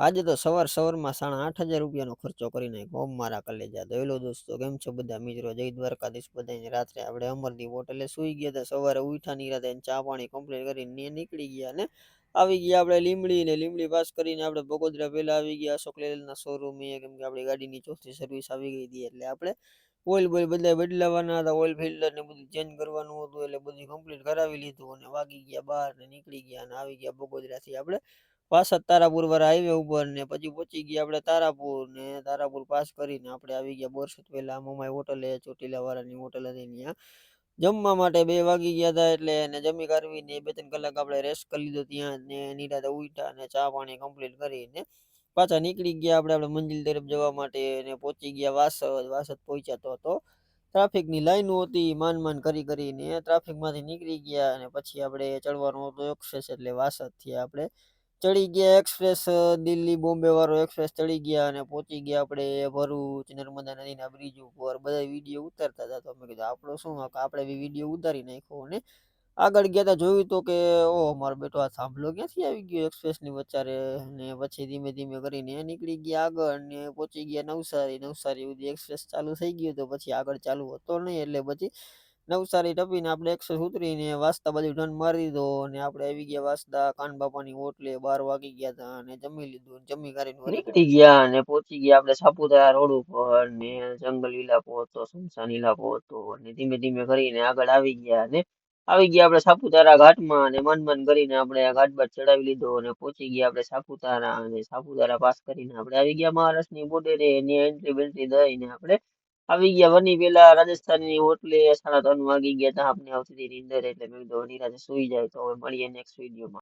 આજે તો સવારમાં 8,500 ખર્ચો કરી નાખ્યો. ઓમ મારા કલેજા. તો હેલો દોસ્તો, કેમ છો બધા મિત્રો? જય દ્વારકાધીશ બધાને. રાત્રે આપણે અમરદીપ હોટલે સુઈ ગયા હતા. સવારે ઉઠ્યા નિરાતે ચા પાણી કમ્પ્લીટ કરીને નીકળી ગયા ને આવી ગયા આપણે લીમડી પાસ કરીને આપણે બગોદરા પહેલા આવી ગયા અશોક લેલના શોરૂમે, કેમ કે આપણી ગાડીની ચોથી સર્વિસ આવી ગઈ હતી એટલે આપણે ઓઇલ બોઇલ બધા બદલાવાના હતા. ઓઇલ ફિલ્ટર ને બધું ચેન્જ કરવાનું હતું એટલે બધું કમ્પ્લીટ કરાવી લીધું અને વાગી ગયા બહાર ને નીકળી ગયા અને આવી ગયા બગોદરાથી આપણે પાછા તારાપુર વાળા હાઈવે ઉપર ને પછી પહોંચી ગયા આપણે તારાપુર ને તારાપુર પાસ કરીને આપણે આવી ગયા બોરસદ પહેલા મમાઈ હોટલે, ચોટીલા વાળાની હોટલ હતી ત્યાં જમવા માટે 2 વાગી ગયા હતા. એટલે ને જમી કરવીને 2-3 કલાક આપણે રેસ્ટ કરી લીધો ત્યાં ને નિરાતે ઉઠ્યા અને ચા પાણી કમ્પ્લીટ કરીને પાછા નીકળી ગયા આપણે મંજિલ તરફ જવા માટે ને પહોંચી ગયા વાસદ પહોંચ્યા તો ટ્રાફિકની લાઈનો હતી. માન કરીને ટ્રાફિકમાંથી નીકળી ગયા અને પછી આપણે ચડવાનું હતું એક્સપ્રેસ એટલે વાસદથી આપણે ચડી ગયા એક્સપ્રેસ, દિલ્હી બોમ્બે વાળો એક્સપ્રેસ ચડી ગયા અને પહોંચી ગયા આપણે ભરૂચ નર્મદા નદીના બ્રિજ ઉપર. બધા વિડીયો ઉતારતા હતા તો મેં કીધું આપણો શું આપણે બી વિડીયો ઉતારી નાખ્યો અને આગળ ગયા તા જોયું તો કે ઓહ મારો બેટો આ થાંભલો ક્યાંથી આવી ગયો એક્સપ્રેસની વચ્ચારે. ને પછી ધીમે ધીમે કરીને નીકળી ગયા આગળ ને પહોંચી ગયા નવસારી સુધી એક્સપ્રેસ ચાલુ થઈ ગયું તો પછી આગળ ચાલુ હતો નહીં એટલે પછી નવસારી ટપીને આપણે એક્સપ્રેસ ઉતરીને વાસદા બાજુ ટર્ન મારી દીધો અને આપણે આવી ગયા વાસદા કાન બાપાની હોટલે. 12 વાગી ગયા હતા અને જમી લીધું. જમી કરીને નીકળી ગયા અને પહોંચી ગયા આપણે સાપુતારા રોડ ઉપર ને જંગલ ઇલાકો હતો, સુનસાન ઇલાકો હતો અને ધીમે ધીમે કરીને આગળ આવી ગયા અને આવી ગયા આપણે સાપુતારા ઘાટમાં અને મન કરીને આપણે આ ઘાટ બાટ ચડાવી લીધો અને પહોંચી ગયા આપણે સાપુતારા અને સાપુતારા પાસ કરીને આપણે આવી ગયા મહારાષ્ટ્રની બોર્ડરે. એની એન્ટ્રી બેન્ટ્રી દઈને આપણે આવી ગયા વની પેલા રાજસ્થાનની હોટલે. 3:30 વાગી ગયા હતા. આપણે આવતી હતી નીંદર એટલે મેં કીધું નિરાતે સુઈ જાય. તો હવે મળીએ નેક્સ્ટ વિડીયોમાં.